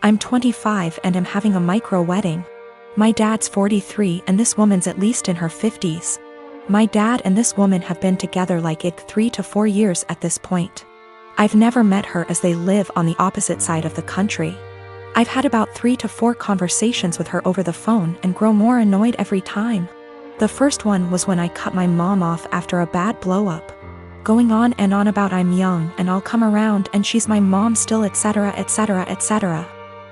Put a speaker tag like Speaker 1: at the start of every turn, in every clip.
Speaker 1: I'm 25 and am having a micro wedding. My dad's 43 and this woman's at least in her 50s. My dad and this woman have been together like 3 to 4 years at this point. I've never met her as they live on the opposite side of the country. I've had about 3 to 4 conversations with her over the phone and grow more annoyed every time. The first one was when I cut my mom off after a bad blow-up. Going on and on about I'm young and I'll come around and she's my mom still, etc, etc, etc.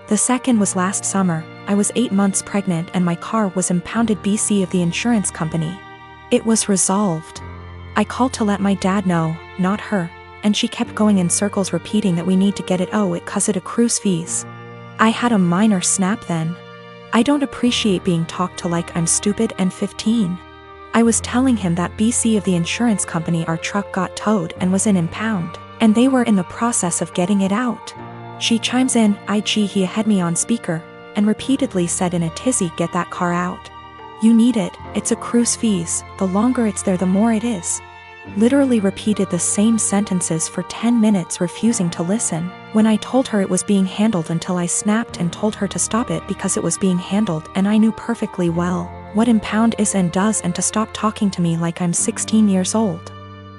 Speaker 1: The second was last summer. I was 8 months pregnant and my car was impounded BC of the insurance company. It was resolved. I called to let my dad know, not her, and she kept going in circles repeating that we need to get it cause it accrues fees. I had a minor snap then. I don't appreciate being talked to like I'm stupid and 15. I was telling him that BC of the insurance company our truck got towed and was in impound, and they were in the process of getting it out. She chimes in, he had me on speaker, and repeatedly said in a tizzy, get that car out. You need it, it's accrues fees, the longer it's there the more it is. Literally repeated the same sentences for 10 minutes refusing to listen, when I told her it was being handled until I snapped and told her to stop it because it was being handled and I knew perfectly well what impound is and does and to stop talking to me like I'm 16 years old.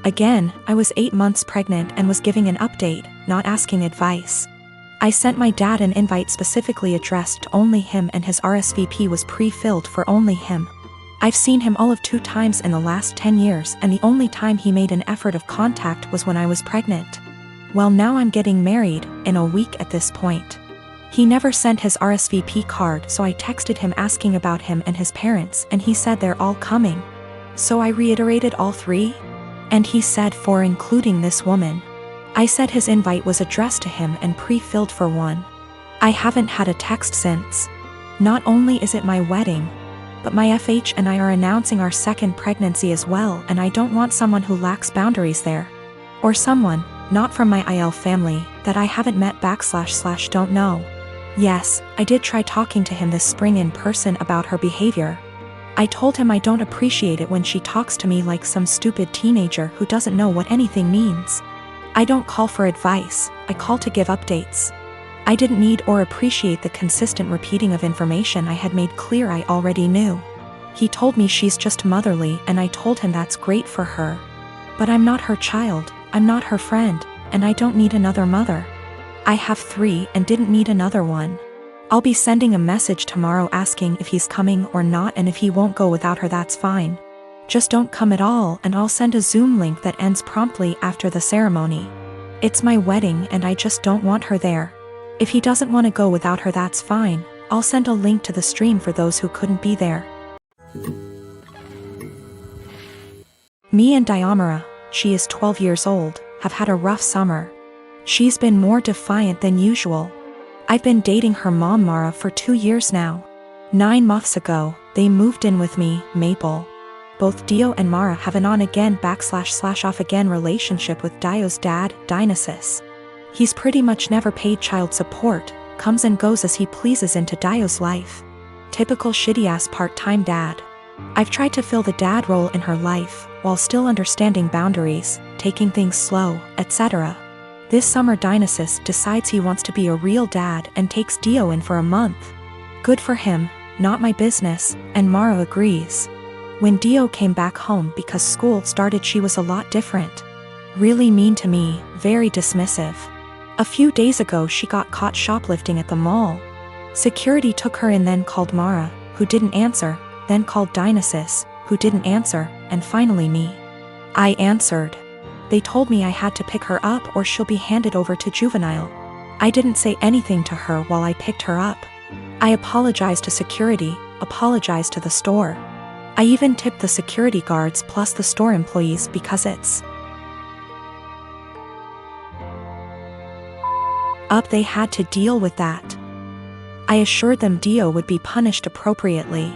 Speaker 1: Again, I was 8 months pregnant and was giving an update, not asking advice. I sent my dad an invite specifically addressed to only him and his RSVP was pre-filled for only him. I've seen him all of 2 times in the last 10 years and the only time he made an effort of contact was when I was pregnant. Well, now I'm getting married, in a week at this point. He never sent his RSVP card, so I texted him asking about him and his parents and he said they're all coming. So I reiterated all 3? And he said 4 including this woman. I said his invite was addressed to him and pre-filled for 1. I haven't had a text since. Not only is it my wedding, but my FH and I are announcing our 2nd pregnancy as well and I don't want someone who lacks boundaries there. Or someone, not from my IL family, that I haven't met / don't know. Yes, I did try talking to him this spring in person about her behavior. I told him I don't appreciate it when she talks to me like some stupid teenager who doesn't know what anything means. I don't call for advice, I call to give updates. I didn't need or appreciate the consistent repeating of information I had made clear I already knew. He told me she's just motherly and I told him that's great for her. But I'm not her child, I'm not her friend, and I don't need another mother. I have 3 and didn't need another one. I'll be sending a message tomorrow asking if he's coming or not and if he won't go without her that's fine. Just don't come at all and I'll send a Zoom link that ends promptly after the ceremony. It's my wedding and I just don't want her there. If he doesn't want to go without her that's fine, I'll send a link to the stream for those who couldn't be there. Me and Diamara, she is 12 years old, have had a rough summer. She's been more defiant than usual. I've been dating her mom Mara for 2 years now. 9 months ago, they moved in with me, Maple. Both Dio and Mara have an on-again / off-again relationship with Dio's dad, Dionysus. He's pretty much never paid child support, comes and goes as he pleases into Dio's life. Typical shitty-ass part-time dad. I've tried to fill the dad role in her life, while still understanding boundaries, taking things slow, etc. This summer Dionysus decides he wants to be a real dad and takes Dio in for a month. Good for him, not my business, and Mara agrees. When Dio came back home because school started she was a lot different. Really mean to me, very dismissive. A few days ago she got caught shoplifting at the mall. Security took her in then called Mara, who didn't answer, then called Dionysus, who didn't answer, and finally me. I answered. They told me I had to pick her up or she'll be handed over to juvenile. I didn't say anything to her while I picked her up. I apologized to security, apologized to the store. I even tipped the security guards plus the store employees because it's up they had to deal with that. I assured them Dio would be punished appropriately.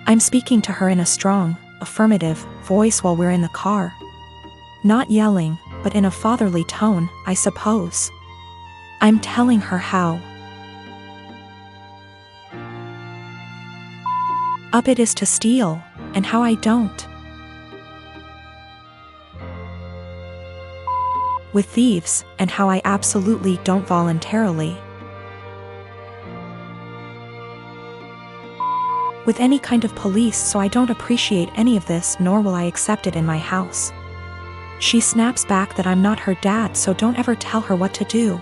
Speaker 1: I'm speaking to her in a strong, affirmative voice while we're in the car. Not yelling, but in a fatherly tone, I suppose. I'm telling her how up it is to steal, and how I don't. With thieves, and how I absolutely don't voluntarily. with any kind of police, so I don't appreciate any of this, nor will I accept it in my house. She snaps back that I'm not her dad, so don't ever tell her what to do.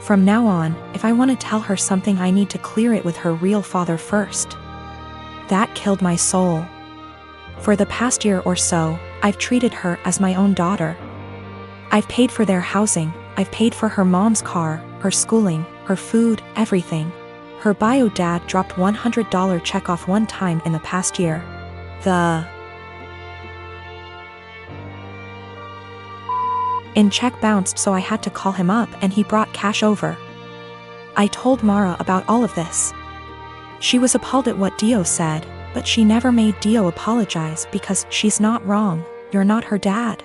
Speaker 1: From now on, if I want to tell her something, I need to clear it with her real father first. That killed my soul. For the past year or so, I've treated her as my own daughter. I've paid for their housing, I've paid for her mom's car, her schooling, her food, everything. Her bio dad dropped $100 check off one time in the past year. In check bounced, so I had to call him up and he brought cash over. I told Mara about all of this. She was appalled at what Dio said, but she never made Dio apologize because she's not wrong, you're not her dad.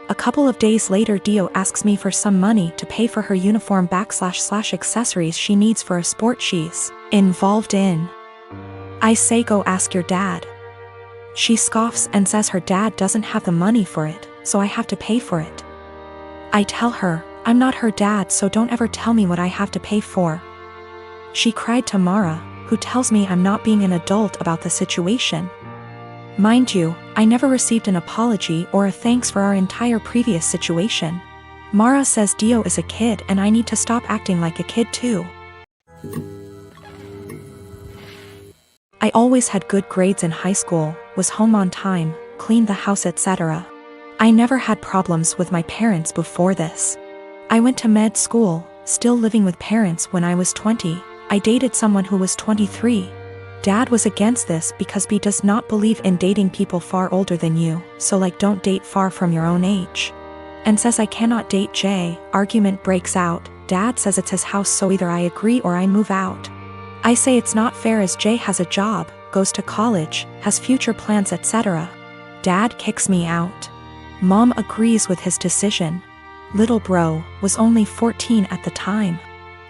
Speaker 1: A couple of days later, Dio asks me for some money to pay for her uniform / accessories she needs for a sport she's involved in. I say, go ask your dad. She scoffs and says her dad doesn't have the money for it, so I have to pay for it. I tell her, I'm not her dad, so don't ever tell me what I have to pay for. She cried to Mara, who tells me I'm not being an adult about the situation. Mind you, I never received an apology or a thanks for our entire previous situation. Mara says Dio is a kid and I need to stop acting like a kid too. I always had good grades in high school, was home on time, cleaned the house, etc. I never had problems with my parents before this. I went to med school, still living with parents when I was 20. I dated someone who was 23. Dad was against this because B does not believe in dating people far older than you, so like don't date far from your own age. And says I cannot date Jay. Argument breaks out. Dad says it's his house, so either I agree or I move out. I say it's not fair as Jay has a job, goes to college, has future plans, etc. Dad kicks me out. Mom agrees with his decision. Little bro was only 14 at the time.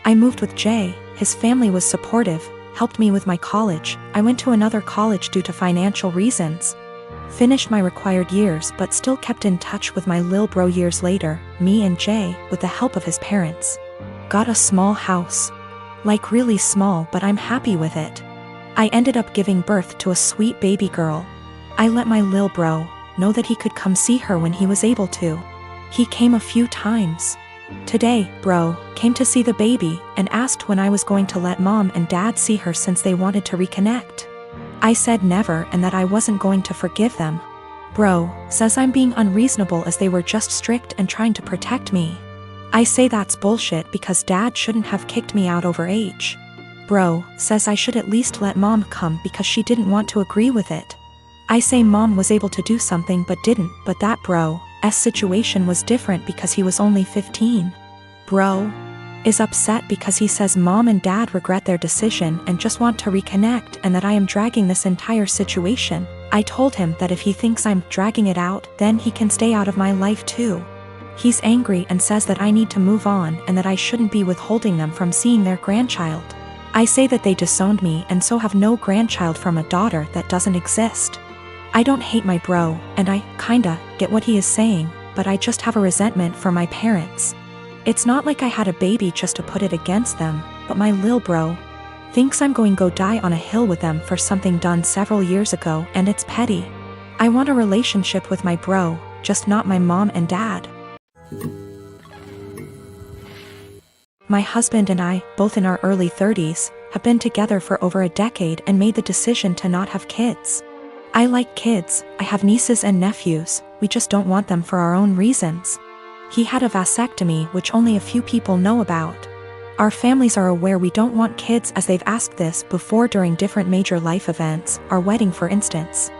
Speaker 1: I moved with Jay, his family was supportive, helped me with my college. I went to another college due to financial reasons. Finished my required years but still kept in touch with my lil bro years later. Me and Jay, with the help of his parents, got a small house. Like really small, but I'm happy with it. I ended up giving birth to a sweet baby girl. I let my lil bro know that he could come see her when he was able to. He came a few times. Today, bro came to see the baby and asked when I was going to let mom and dad see her since they wanted to reconnect. I said never and that I wasn't going to forgive them. Bro says I'm being unreasonable as they were just strict and trying to protect me. I say that's bullshit because dad shouldn't have kicked me out over age. Bro says I should at least let mom come because she didn't want to agree with it. I say mom was able to do something but didn't, but that bro's situation was different because he was only 15. Bro is upset because he says mom and dad regret their decision and just want to reconnect and that I am dragging this entire situation. I told him that if he thinks I'm dragging it out, then he can stay out of my life too. He's angry and says that I need to move on and that I shouldn't be withholding them from seeing their grandchild. I say that they disowned me and so have no grandchild from a daughter that doesn't exist. I don't hate my bro, and I kinda get what he is saying, but I just have a resentment for my parents. It's not like I had a baby just to put it against them, but my lil bro thinks I'm going to go die on a hill with them for something done several years ago, and it's petty. I want a relationship with my bro, just not my mom and dad. My husband and I, both in our early 30s, have been together for over a decade and made the decision to not have kids. I like kids, I have nieces and nephews, we just don't want them for our own reasons. He had a vasectomy, which only a few people know about. Our families are aware we don't want kids as they've asked this before during different major life events, our wedding for instance.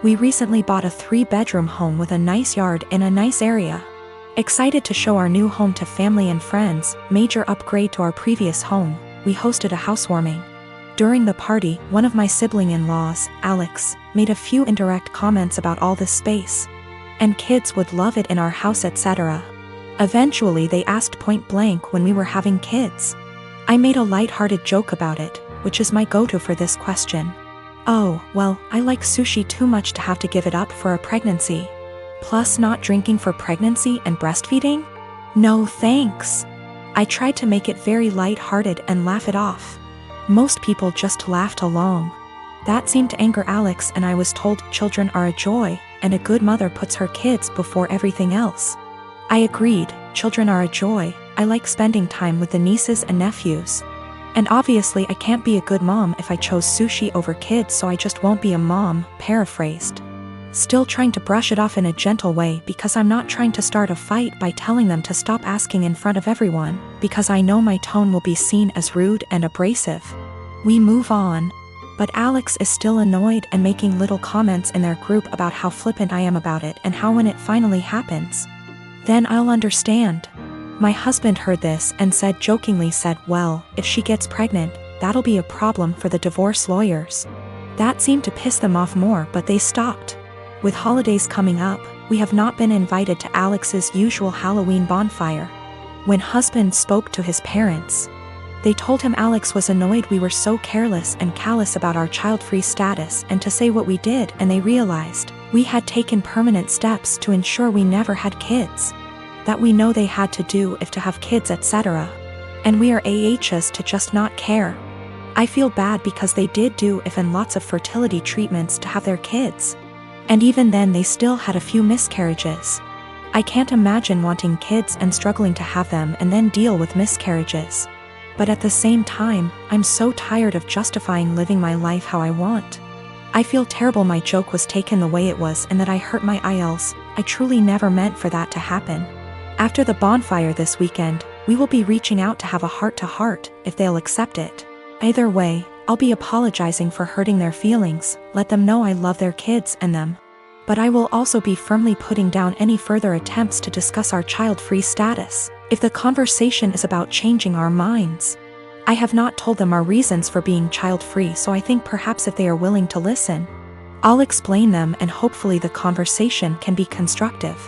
Speaker 1: We recently bought a 3-bedroom home with a nice yard in a nice area. Excited to show our new home to family and friends, major upgrade to our previous home, we hosted a housewarming. During the party, one of my sibling-in-laws, Alex, made a few indirect comments about all this space. And kids would love it in our house, etc. Eventually they asked point blank when we were having kids. I made a light-hearted joke about it, which is my go-to for this question. Oh, well, I like sushi too much to have to give it up for a pregnancy. Plus not drinking for pregnancy and breastfeeding? No thanks. I tried to make it very light-hearted and laugh it off. Most people just laughed along. That seemed to anger Alex, and I was told children are a joy, and a good mother puts her kids before everything else. I agreed, children are a joy, I like spending time with the nieces and nephews. And obviously I can't be a good mom if I chose sushi over kids, so I just won't be a mom, paraphrased. Still trying to brush it off in a gentle way because I'm not trying to start a fight by telling them to stop asking in front of everyone, because I know my tone will be seen as rude and abrasive. We move on. But Alex is still annoyed and making little comments in their group about how flippant I am about it and how when it finally happens, then I'll understand. My husband heard this and jokingly said, well, if she gets pregnant, that'll be a problem for the divorce lawyers. That seemed to piss them off more, but they stopped. With holidays coming up, we have not been invited to Alex's usual Halloween bonfire. When husband spoke to his parents, they told him Alex was annoyed we were so careless and callous about our child-free status and to say what we did, and they realized we had taken permanent steps to ensure we never had kids. That we know they had to do if to have kids, etc. And we are AHs to just not care. I feel bad because they did do if and lots of fertility treatments to have their kids. And even then they still had a few miscarriages. I can't imagine wanting kids and struggling to have them and then deal with miscarriages. But at the same time, I'm so tired of justifying living my life how I want. I feel terrible my joke was taken the way it was and that I hurt my IELTS. I truly never meant for that to happen. After the bonfire this weekend, we will be reaching out to have a heart-to-heart, if they'll accept it. Either way, I'll be apologizing for hurting their feelings, let them know I love their kids and them. But I will also be firmly putting down any further attempts to discuss our child-free status, if the conversation is about changing our minds. I have not told them our reasons for being child-free, so I think perhaps if they are willing to listen, I'll explain them and hopefully the conversation can be constructive.